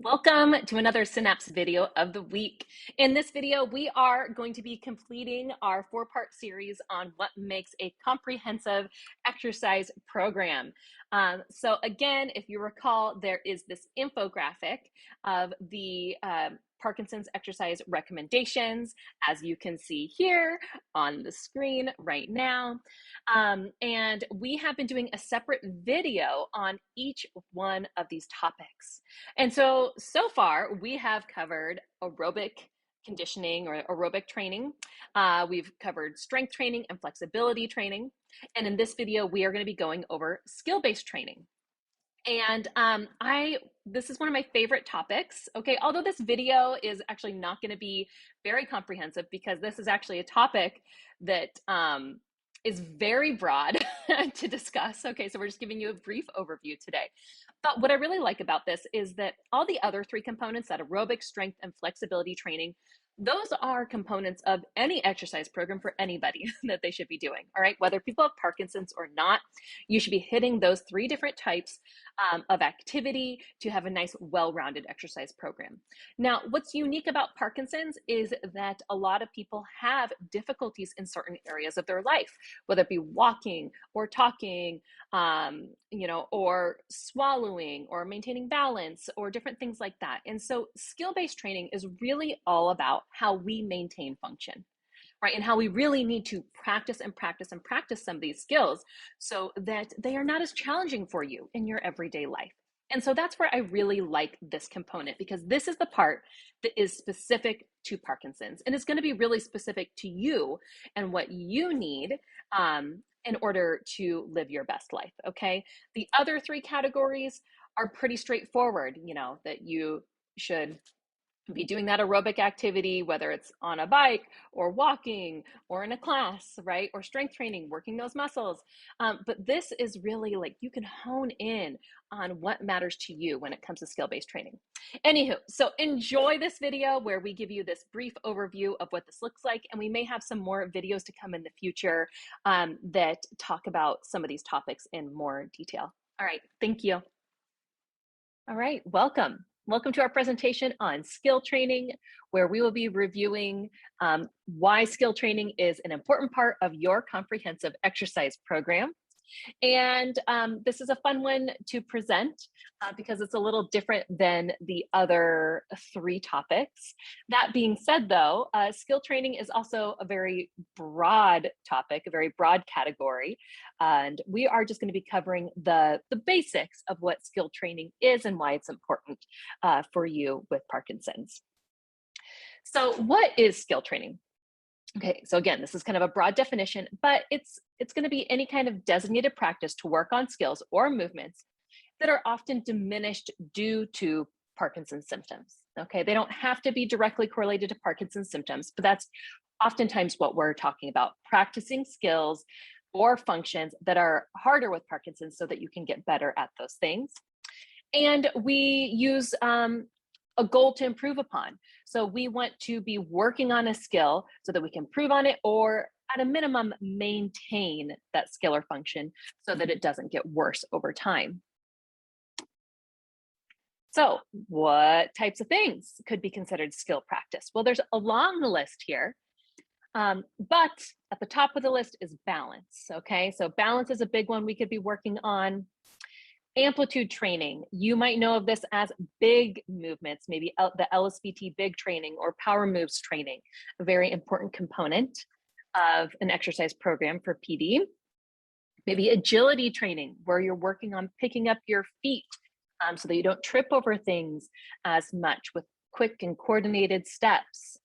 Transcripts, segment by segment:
Welcome to another Synapse video of the week. In this video, we are going to be completing our four-part series on what makes a comprehensive exercise program. So again, if you recall, there is this infographic of the Parkinson's exercise recommendations, as you can see here on the screen right now. And we have been doing a separate video on each one of these topics. And so far, we have covered aerobic conditioning or aerobic training. We've covered strength training and flexibility training. And in this video, we are going to be going over skill-based training. And this is one of my favorite topics. Okay, although this video is actually not going to be very comprehensive because this is actually a topic that is very broad to discuss. Okay, so we're just giving you a brief overview today. But what I really like about this is that all the other three components, that aerobic, strength, and flexibility training, those are components of any exercise program for anybody that they should be doing, all right? Whether people have Parkinson's or not, you should be hitting those three different types of activity to have a nice, well-rounded exercise program. Now, what's unique about Parkinson's is that a lot of people have difficulties in certain areas of their life, whether it be walking or talking, or swallowing or maintaining balance or different things like that. And so skill-based training is really all about how we maintain function, right? And how we really need to practice and practice and practice some of these skills so that they are not as challenging for you in your everyday life. And so that's where I really like this component, because this is the part that is specific to Parkinson's and it's going to be really specific to you and what you need in order to live your best life, okay? The other three categories are pretty straightforward, that you should be doing that aerobic activity, whether it's on a bike or walking or in a class, right? Or strength training, working those muscles. But this is really like you can hone in on what matters to you when it comes to skill-based training. Anywho, so enjoy this video where we give you this brief overview of what this looks like. And we may have some more videos to come in the future that talk about some of these topics in more detail. All right, thank you. All right, welcome. Welcome to our presentation on skill training, where we will be reviewing why skill training is an important part of your comprehensive exercise program. And this is a fun one to present because it's a little different than the other three topics. That being said, though, skill training is also a very broad topic, a very broad category. And we are just going to be covering the basics of what skill training is and why it's important for you with Parkinson's. So what is skill training? Okay, so again, this is kind of a broad definition, but it's going to be any kind of designated practice to work on skills or movements that are often diminished due to Parkinson's symptoms. Okay, they don't have to be directly correlated to Parkinson's symptoms, but that's oftentimes what we're talking about, practicing skills or functions that are harder with Parkinson's so that you can get better at those things. And we use a goal to improve upon. So we want to be working on a skill so that we can improve on it, or at a minimum, maintain that skill or function so that it doesn't get worse over time. So what types of things could be considered skill practice? Well, there's a long list here, but at the top of the list is balance, okay? So balance is a big one we could be working on. Amplitude training, you might know of this as big movements, maybe the LSVT big training or power moves training, a very important component of an exercise program for PD. Maybe agility training, where you're working on picking up your feet so that you don't trip over things as much with quick and coordinated steps.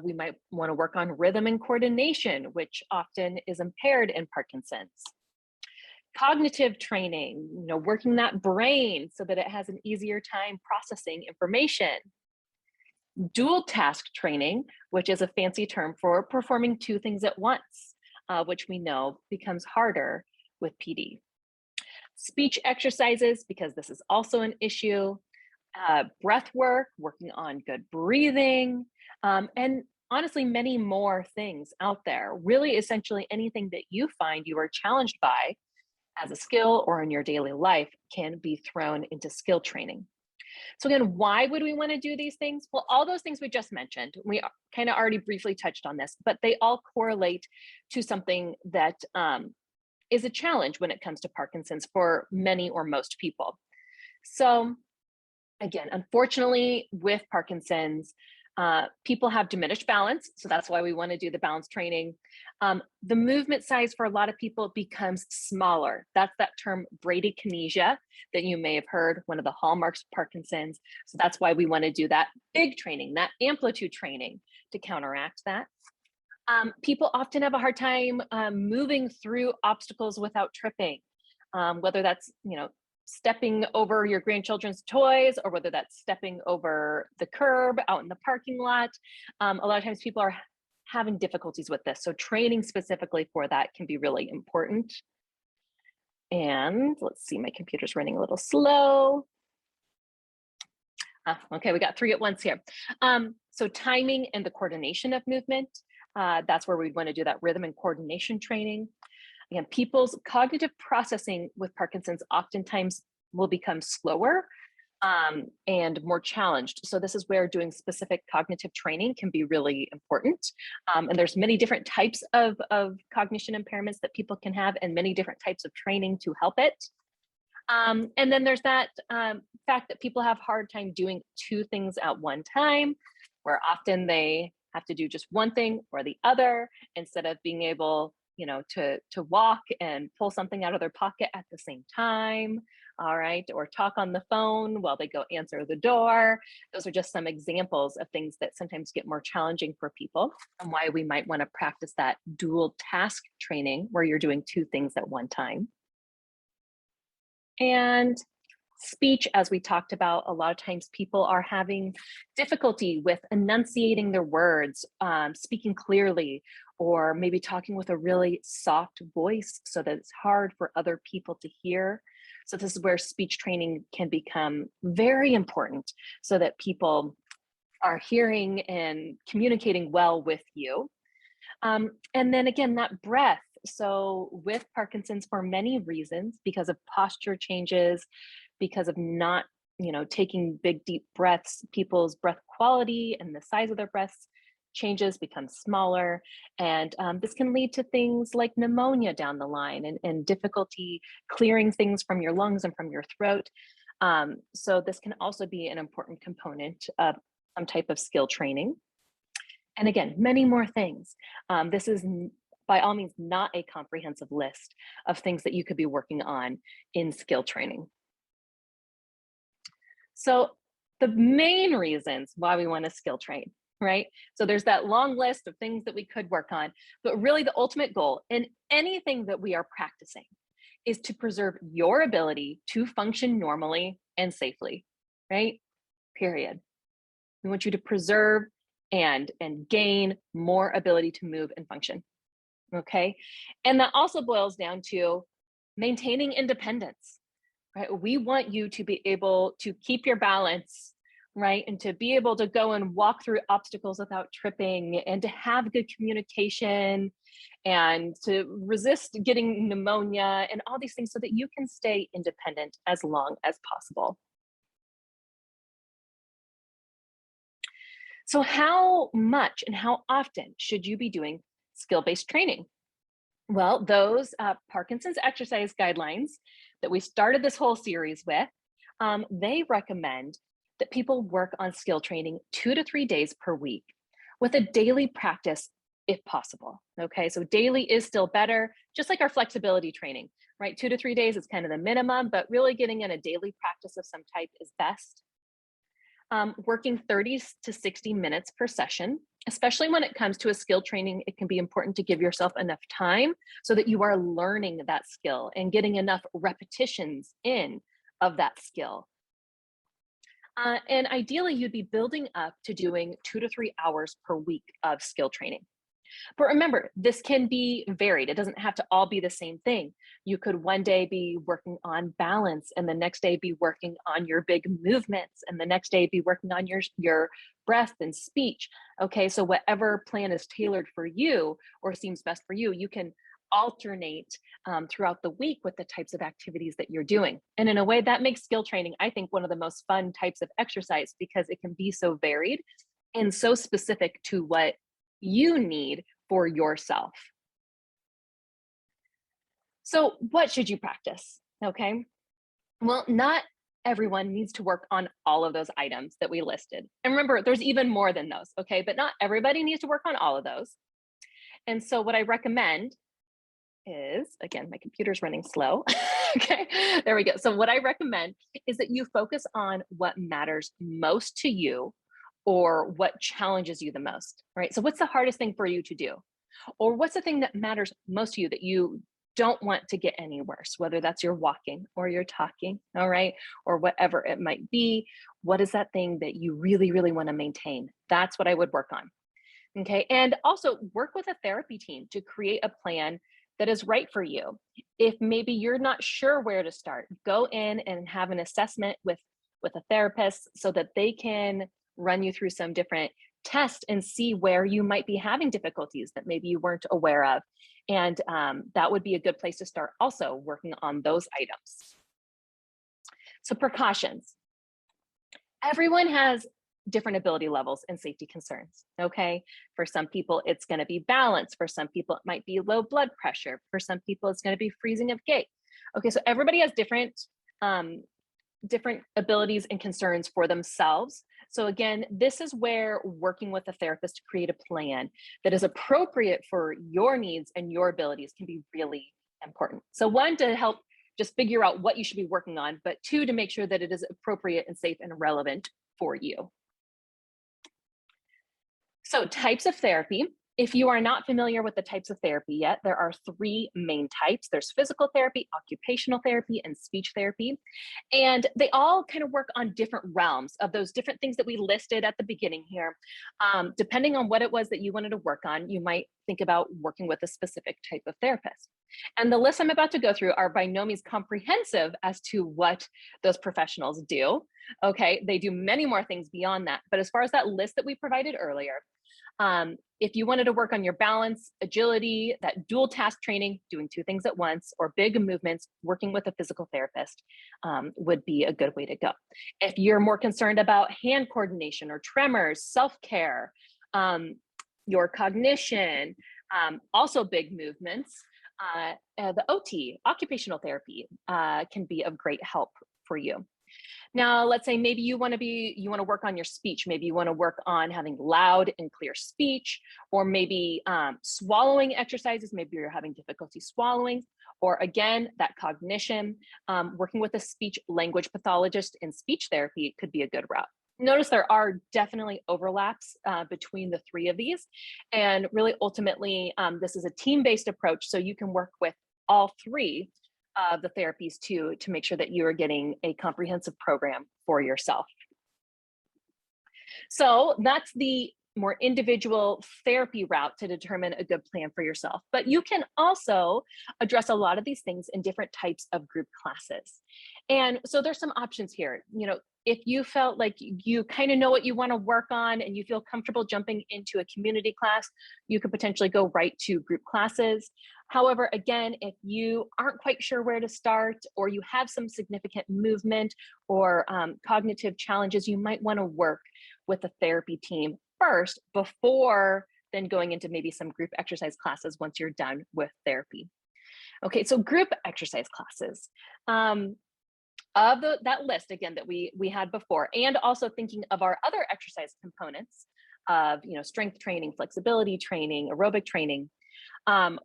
We might want to work on rhythm and coordination, which often is impaired in Parkinson's. Cognitive training, working that brain so that it has an easier time processing information. Dual task training, which is a fancy term for performing two things at once, which we know becomes harder with PD. Speech exercises, because this is also an issue. Breath work, working on good breathing, and honestly, many more things out there. Really, essentially anything that you find you are challenged by as a skill or in your daily life can be thrown into skill training. So again, why would we want to do these things? Well, all those things we just mentioned, we kind of already briefly touched on this, but they all correlate to something that is a challenge when it comes to Parkinson's for many or most people. So again, unfortunately, with Parkinson's, people have diminished balance. So that's why we want to do the balance training. The movement size for a lot of people becomes smaller. That's that term bradykinesia that you may have heard, one of the hallmarks of Parkinson's. So that's why we want to do that big training, that amplitude training to counteract that. People often have a hard time moving through obstacles without tripping, whether that's, stepping over your grandchildren's toys, or whether that's stepping over the curb out in the parking lot. A lot of times people are having difficulties with this. So training specifically for that can be really important. And let's see, my computer's running a little slow. Okay, we got 3 at once here. So timing and the coordination of movement, that's where we'd want to do that rhythm and coordination training. Again, people's cognitive processing with Parkinson's oftentimes will become slower and more challenged. So this is where doing specific cognitive training can be really important. And there's many different types of cognition impairments that people can have, and many different types of training to help it. And then there's that fact that people have a hard time doing 2 things at one time, where often they have to do just one thing or the other instead of being able to walk and pull something out of their pocket at the same time, all right, or talk on the phone while they go answer the door. Those are just some examples of things that sometimes get more challenging for people, and why we might want to practice that dual task training where you're doing 2 things at one time. And speech, as we talked about, a lot of times people are having difficulty with enunciating their words, speaking clearly, or maybe talking with a really soft voice so that it's hard for other people to hear. So this is where speech training can become very important so that people are hearing and communicating well with you. And then again, that breath. So with Parkinson's, for many reasons, because of posture changes, because of not, taking big, deep breaths, people's breath quality and the size of their breaths changes, become smaller. And this can lead to things like pneumonia down the line, and difficulty clearing things from your lungs and from your throat. So this can also be an important component of some type of skill training. And again, many more things. This is by all means not a comprehensive list of things that you could be working on in skill training. So the main reasons why we want to skill train, right? So there's that long list of things that we could work on, but really the ultimate goal in anything that we are practicing is to preserve your ability to function normally and safely, right? Period. We want you to preserve and gain more ability to move and function, okay? And that also boils down to maintaining independence, right? We want you to be able to keep your balance, right? And to be able to go and walk through obstacles without tripping, and to have good communication, and to resist getting pneumonia and all these things so that you can stay independent as long as possible. So how much and how often should you be doing skill-based training? Well, those Parkinson's exercise guidelines that we started this whole series with, they recommend that people work on skill training 2 to 3 days per week with a daily practice if possible. Okay, so daily is still better, just like our flexibility training, right? 2 to 3 days is kind of the minimum, but really getting in a daily practice of some type is best. Working 30 to 60 minutes per session, especially when it comes to a skill training, it can be important to give yourself enough time so that you are learning that skill and getting enough repetitions in of that skill. And ideally, you'd be building up to doing 2 to 3 hours per week of skill training. But remember, this can be varied. It doesn't have to all be the same thing. You could one day be working on balance, and the next day be working on your big movements, and the next day be working on your breath and speech. Okay, so whatever plan is tailored for you or seems best for you, you can alternate throughout the week with the types of activities that you're doing. And in a way that makes skill training, I think, one of the most fun types of exercise because it can be so varied and so specific to what you need for yourself. So what should you practice? Okay. Well, not everyone needs to work on all of those items that we listed. And remember, there's even more than those, okay? But not everybody needs to work on all of those. And so what I recommend is, again, my computer's running slow. Okay, there we go. So what I recommend is that you focus on what matters most to you or what challenges you the most, right? So what's the hardest thing for you to do? Or what's the thing that matters most to you that you don't want to get any worse, whether that's your walking or your talking, all right, or whatever it might be. What is that thing that you really, really want to maintain? That's what I would work on. Okay. And also work with a therapy team to create a plan that is right for you. If maybe you're not sure where to start, go in and have an assessment with a therapist so that they can run you through some different tests and see where you might be having difficulties that maybe you weren't aware of. And that would be a good place to start also working on those items. So precautions. Everyone has different ability levels and safety concerns, okay? For some people, it's gonna be balance. For some people, it might be low blood pressure. For some people, it's gonna be freezing of gait. Okay, so everybody has different abilities and concerns for themselves. So again, this is where working with a therapist to create a plan that is appropriate for your needs and your abilities can be really important. So one, to help just figure out what you should be working on, but two, to make sure that it is appropriate and safe and relevant for you. So types of therapy. If you are not familiar with the types of therapy yet, there are three main types. There's physical therapy, occupational therapy, and speech therapy. And they all kind of work on different realms of those different things that we listed at the beginning here. Depending on what it was that you wanted to work on, you might think about working with a specific type of therapist. And the list I'm about to go through are by no means comprehensive as to what those professionals do. Okay, they do many more things beyond that. But as far as that list that we provided earlier, if you wanted to work on your balance, agility, that dual task training, doing two things at once, or big movements, working with a physical therapist would be a good way to go. If you're more concerned about hand coordination or tremors, self-care, your cognition, also big movements, the OT, occupational therapy, can be of great help for you. Now, let's say maybe you want to work on your speech. Maybe you want to work on having loud and clear speech, or maybe swallowing exercises. Maybe you're having difficulty swallowing, or again, that cognition. Working with a speech language pathologist in speech therapy could be a good route. Notice there are definitely overlaps between the three of these. And really, ultimately, this is a team-based approach, so you can work with all three of the therapies to make sure that you are getting a comprehensive program for yourself. So that's the more individual therapy route to determine a good plan for yourself. But you can also address a lot of these things in different types of group classes. And so there's some options here. You know, if you felt like you kind of know what you want to work on and you feel comfortable jumping into a community class, you could potentially go right to group classes. However, again, if you aren't quite sure where to start, or you have some significant movement or cognitive challenges, you might want to work with a therapy team first before then going into maybe some group exercise classes once you're done with therapy. Okay, so group exercise classes. Of that list, again, that we had before, and also thinking of our other exercise components of, you know, strength training, flexibility training, aerobic training.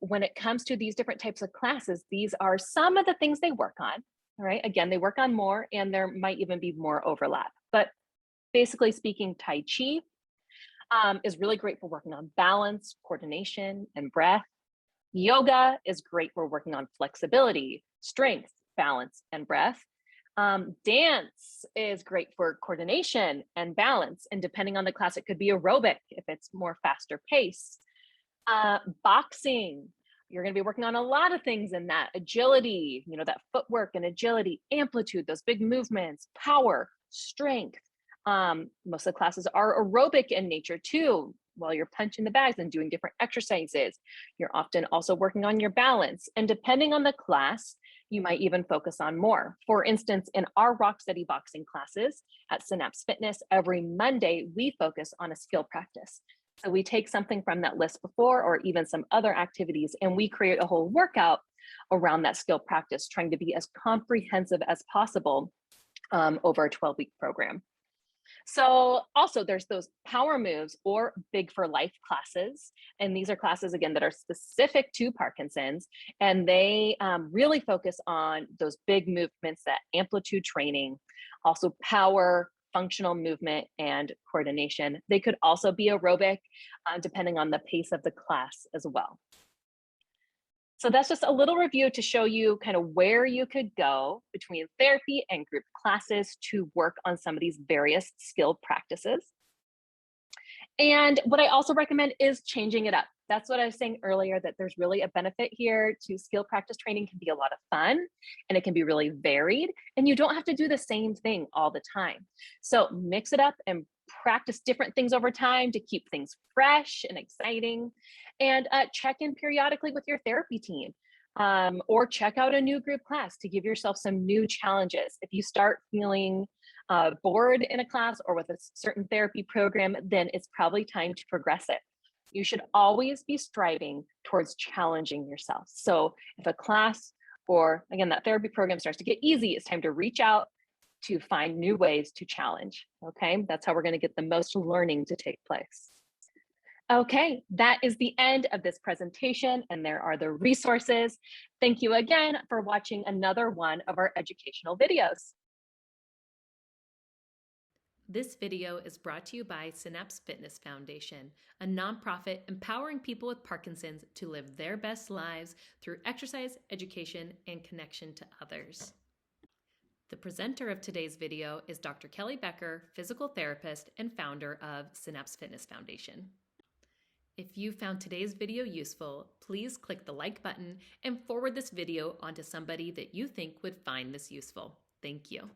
When it comes to these different types of classes, these are some of the things they work on. All right, again, they work on more, and there might even be more overlap. But basically speaking, Tai Chi is really great for working on balance, coordination, and breath. Yoga is great for working on flexibility, strength, balance, and breath. Dance is great for coordination and balance. And depending on the class, it could be aerobic if it's more faster pace. Boxing, you're going to be working on a lot of things in that. Agility, you know, that footwork and agility, amplitude, those big movements, power, strength. Most of the classes are aerobic in nature too. while you're punching the bags and doing different exercises. You're often also working on your balance. And depending on the class, you might even focus on more. For instance, in our Rock Steady boxing classes at Synapse Fitness, every Monday we focus on a skill practice. So we take something from that list before, or even some other activities, and we create a whole workout around that skill practice, trying to be as comprehensive as possible over a 12-week program. So also there's those power moves or big for life classes. And these are classes, again, that are specific to Parkinson's. And they really focus on those big movements, that amplitude training, also power, functional movement, and coordination. They could also be aerobic, depending on the pace of the class as well. So that's just a little review to show you kind of where you could go between therapy and group classes to work on some of these various skill practices. And what I also recommend is changing it up. That's what I was saying earlier, that there's really a benefit here to skill practice training. Can be a lot of fun and it can be really varied, and you don't have to do the same thing all the time. So mix it up and practice different things over time to keep things fresh and exciting, and check in periodically with your therapy team, or check out a new group class to give yourself some new challenges. If you start feeling bored in a class or with a certain therapy program, then it's probably time to progress it. You should always be striving towards challenging yourself. So if a class, or again, that therapy program starts to get easy, it's time to reach out to find new ways to challenge. Okay, that's how we're going to get the most learning to take place. Okay, that is the end of this presentation, and there are the resources. Thank you again for watching another one of our educational videos. This video is brought to you by Synapse Fitness Foundation, a nonprofit empowering people with Parkinson's to live their best lives through exercise, education, and connection to others. The presenter of today's video is Dr. Kelly Becker, physical therapist and founder of Synapse Fitness Foundation. If you found today's video useful, please click the like button and forward this video onto somebody that you think would find this useful. Thank you.